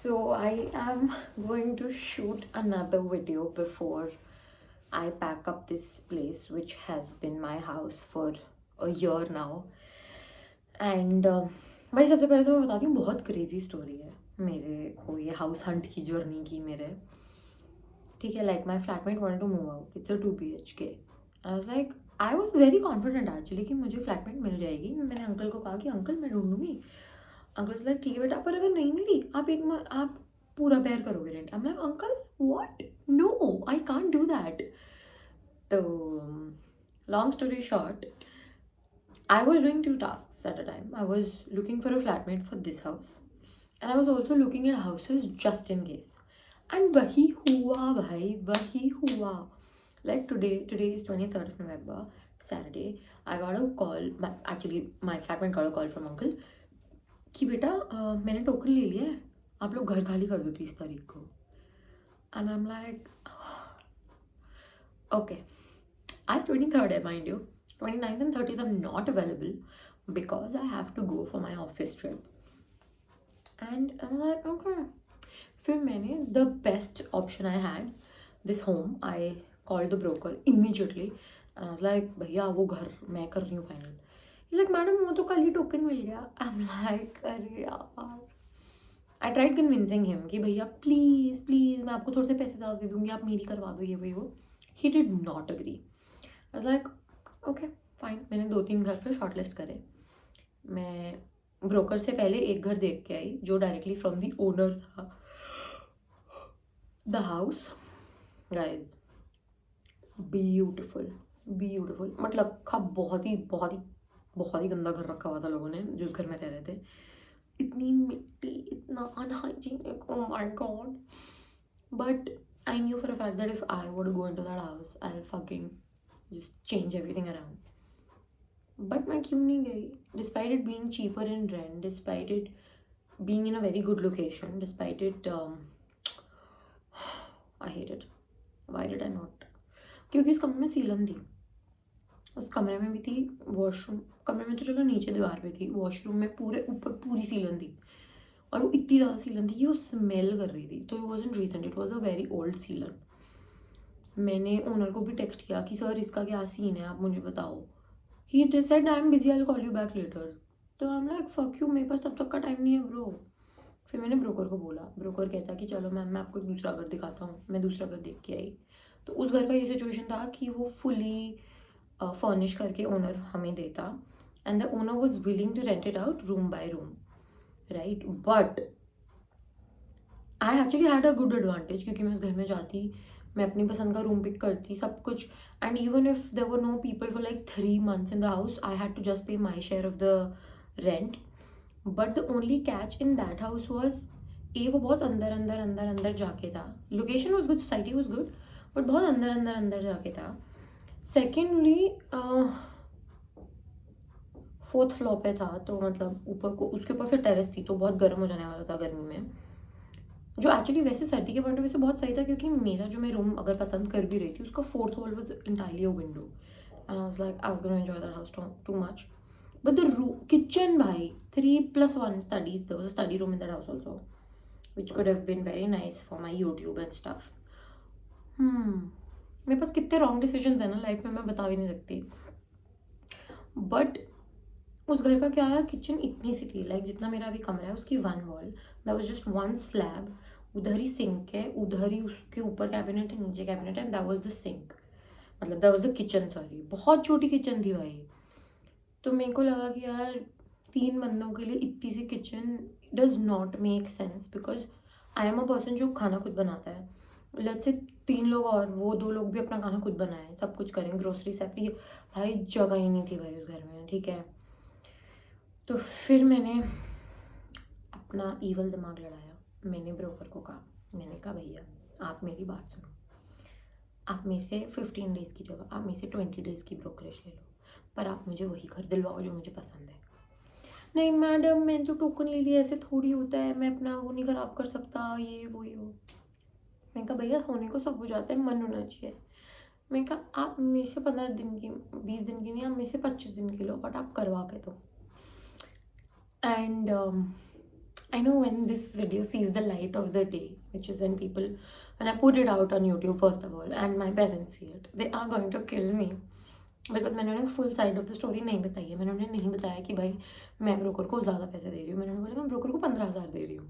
So I am going to shoot another video before I pack up this place, which has been my house for a year now. And भाई सबसे पहले तो मैं बताती हूँ, बहुत क्रेजी स्टोरी है मेरे को ये हाउस हंट की जर्नी की मेरे. ठीक है, like my flatmate wanted to move out. It's a 2 BHK. I was like, I was very confident actually कि मुझे फ्लैटमेट मिल जाएगी. मैंने अंकल को कहा कि अंकल मैं ढूंढूंगी. अंकल लाइक ठीक है बेटा, पर अगर नहीं मिली आप आप पूरा बेयर करोगे rent. I am like uncle what, no I can't do that. तो long story short, I was doing 2 tasks at a time. I was looking for a flatmate for this house, and I was also looking at houses just in case. And wahi hua bhai, wahi hua. Like today is 23rd of November, Saturday. I got a call. My flatmate got a call from uncle कि बेटा मैंने token ले लिया है, आप लोग घर खाली कर दो 30 तारीख को. And I am like okay. आज 23rd है mind you. 29th and 30th I'm not available because I have to go for my office trip. And I'm like okay. फिर मैंने the best option I had, this home, I called the broker immediately and I was like भैया वो घर मैं कर रही हूँ final. He's like madam वो तो कल ही टोकन मिल गया. I'm like अरे यार. आई ट्राइड कन्विंसिंग हिम कि भैया प्लीज़ प्लीज़ मैं आपको थोड़े से पैसे ज़्यादा दे दूँगी, आप मेरी करवा दो ये वो. He did not agree. I was like okay fine. मैंने 2-3 घर फिर शॉर्टलिस्ट करे. मैं ब्रोकर से पहले एक घर देख के आई जो डायरेक्टली फ्रॉम द ओनर था. The house guys beautiful beautiful, मतलब रखा बहुत ही बहुत ही बहुत ही गंदा घर रखा हुआ था लोगों ने जो उस घर में रह रहे थे. इतनी मिट्टी, इतना unhygienic, oh my god. But I knew for a fact that if I were to go into that house, I'll fucking just change everything around. But मैं क्यों नहीं गई? Despite it being cheaper in rent, despite it being in a very good location, despite it, I hate it. Why did I not? क्योंकि उस कमरे में सीलन थी. उस कमरे में भी थी वॉशरूम. कमरे में तो चलो नीचे दीवार पे थी, वॉशरूम में पूरे ऊपर पूरी सीलन थी. और वो इतनी ज़्यादा सीलन थी कि वो स्मेल कर रही थी. तो it wasn't recent, it was a very old सीलन. मैंने ओनर को भी टेक्स्ट किया कि सर इसका क्या सीन है, आप मुझे बताओ. He said I am busy, I will call you back later. तो I am like fuck you, मेरे पास तब तक का टाइम नहीं है ब्रो. फिर मैंने ब्रोकर को बोला. ब्रोकर कहता कि चलो मैम मैं आपको एक दूसरा घर दिखाता हूँ. मैं दूसरा घर देख के आई. तो उस घर का ये सिचुएशन था कि वो फुली फर्निश करके ओनर हमें देता. And the owner was willing to rent it out room by room, right. But I actually had a good advantage क्योंकि मैं उस घर में जाती, मैं अपनी पसंद का रूम पिक करती सब कुछ. And even if there were no people for like 3 months in the house, I had to just pay my share of the rent. But the only catch in that house was a वो बहुत अंदर अंदर अंदर अंदर जाके था. Location was good, society was good, but बहुत अंदर अंदर अंदर जाके था. सेकेंडली 4th फ्लोर पे था, तो मतलब ऊपर को उसके ऊपर फिर टेरेस थी, तो बहुत गर्म हो जाने वाला था गर्मी में. जो एक्चुअली वैसे सर्दी के पॉइंट ऑफ व्यू से बहुत सही था क्योंकि मेरा जो मैं रूम अगर पसंद कर भी रही थी उसका 4th wall was entirely a window. And I was like I was gonna enjoy that house too much. But the kitchen भाई 3+1 studies, there was a study room in that house also which could have been very nice for my YouTube and stuff. मेरे पास कितने wrong decisions है ना life में, मैं बता भी नहीं सकती. बट उस घर का क्या है, किचन इतनी सी थी लाइक जितना मेरा अभी कमरा है उसकी 1 wall, that was just 1 slab. उधर ही सिंक है, उधर ही उसके ऊपर कैबिनेट है, नीचे कैबिनेट है, दैट वाज द सिंक. मतलब that was the kitchen, sorry. बहुत छोटी किचन थी भाई. तो मेरे को लगा कि यार 3 बंदों के लिए इतनी सी kitchen does not make sense because I am a person जो खाना खुद बनाता है. लेट्स से 3 लोग और वो 2 लोग भी अपना खाना खुद बनाए, सब कुछ करें, ग्रोसरी सेपरेट. भाई जगह ही नहीं थी भाई उस घर में, ठीक है. तो फिर मैंने अपना ईवल दिमाग लड़ाया. मैंने ब्रोकर को कहा, मैंने कहा भैया आप मेरी बात सुनो, आप मेरे से 15 डेज़ की जगह आप मेरे से 20 डेज़ की ब्रोकरेज ले लो, पर आप मुझे वही घर दिलवाओ जो मुझे पसंद है. नहीं मैडम मैंने तो टोकन ले लिया, ऐसे थोड़ी होता है, मैं अपना वो नहीं ख़राब कर सकता, ये वो ये वो. मैंने कहा भैया होने को सब हो जाता है, मन होना चाहिए. मैंने कहा आप मेरे से 15 दिन की 20 दिन की नहीं, आप मेरे से 25 दिन की लो, बट आप करवा के दो. And I know when this video sees the light of the day, which is when I put it out on YouTube first of all, and my parents see it, they are going to kill me. Because मैंने उन्हें full side of the story नहीं बताई है. मैंने उन्हें नहीं बताया कि भाई मैं ब्रोकर को ज़्यादा पैसे दे रही हूँ. मैंने उन्हें बोला मैं ब्रोकर को 15,000 दे रही हूँ,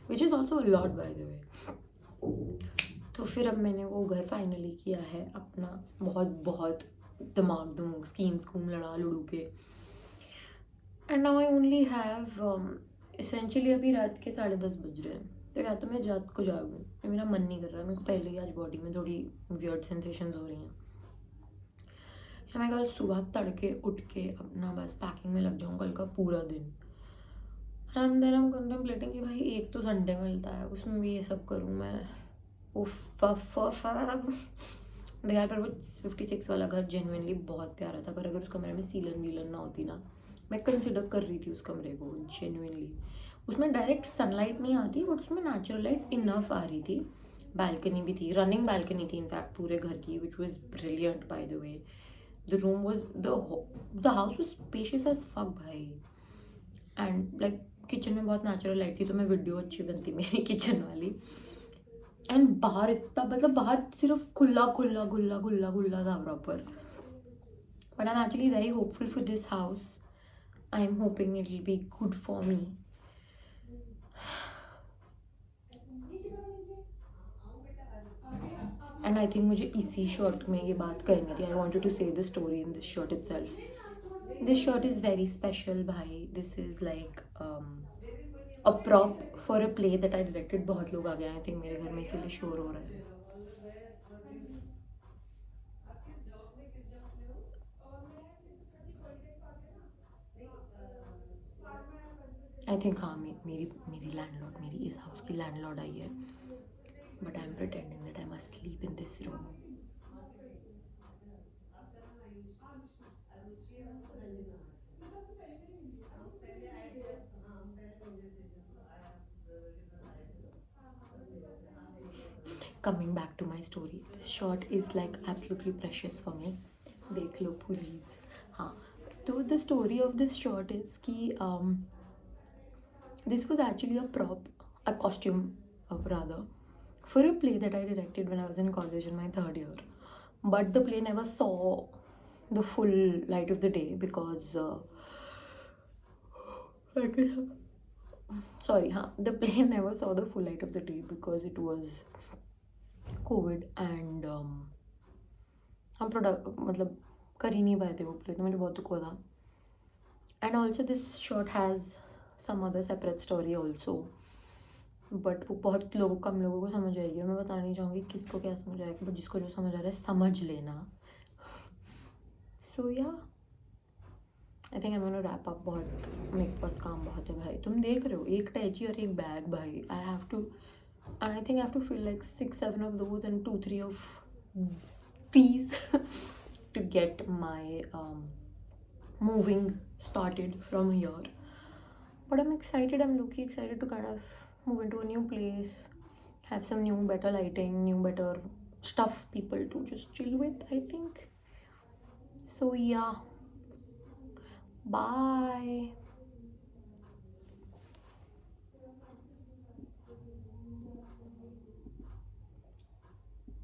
which is also lot by the way. तो फिर अब मैंने वो घर फाइनली किया है अपना, बहुत बहुत दिमाग दमूग स्कीम लड़ा लुड़ू के. And now I only have essentially अभी रात के 10:30 बज रहे हैं. तो या तो मैं रात को जागूँ, मेरा मन नहीं कर रहा. मेरे को पहले ही आज बॉडी में थोड़ी वियर्ड सेंसेशंस हो रही हैं. या मैं कल सुबह तड़के उठ के अपना बस पैकिंग में लग जाऊँ कल का पूरा दिन. And then I am contemplating कि भाई एक तो संडे मिलता है, उसमें भी ये सब करूँ मैं. उफ यार पर वो 56 वाला घर जेन्युइनली बहुत प्यारा था. पर अगर उस कमरे में सीलन वीलन ना होती ना, मैं कंसिडर कर रही थी उस कमरे को जेन्युइनली. उसमें डायरेक्ट सनलाइट नहीं आती बट उसमें नेचुरल लाइट इनफ आ रही थी. बालकनी भी थी, रनिंग बालकनी थी इनफैक्ट पूरे घर की, which was brilliant by the way. The room was the house was spacious as fuck भाई. एंड लाइक किचन में बहुत नेचुरल लाइट थी, तो मैं वीडियो अच्छी बनती मेरी किचन वाली. एंड बाहर इतना मतलब बाहर सिर्फ खुला खुला गुल्ला गुल्ला गुल्ला था proper. But I am actually very hopeful for this house. I am hoping it will be good for me. And I think मुझे इसी शर्ट में ये बात करनी थी. आई वॉन्टेड टू से the story in this shirt itself. This shirt is very special भाई. This is like a prop for a play that I directed. बहुत लोग आ गए आई थिंक मेरे घर में, इसीलिए शोर हो रहा है. आई थिंक हाँ मेरी लैंडलॉर्ड, मेरी इस हाउस की लैंडलॉर्ड आई है. But I am pretending that I am asleep in this room. Coming back to my story, this shirt is like absolutely precious for me. देख लो प्लीज. हाँ, तो the story of this shirt is कि this was actually a prop, a costume rather, for a play that I directed when I was in college in my 3rd year. But the play never saw the full light of the day because the play never saw the full light of the day because it was COVID and हम मतलब कर ही नहीं पाए थे वो play. तो मुझे बहुत दुख हुआ था. And also this shirt has some other separate story also, but वो बहुत लोगों कम लोगों को समझ आएगी. मैं बताना नहीं चाहूँगी किसको क्या समझ आएगा, बट जिसको जो समझ आ रहा है समझ लेना. सो या I think I am gonna wrap up. बहुत मेरे पास काम बहुत है भाई. तुम देख रहे हो एक टैची और एक बैग भाई. I have to, and I think I have to fill like 6-7 of those and 2-3 of these to get my moving started from here. But I'm excited. I'm looking excited to kind of move into a new place, have some new better lighting, new better stuff, people to just chill with, I think. So yeah, bye.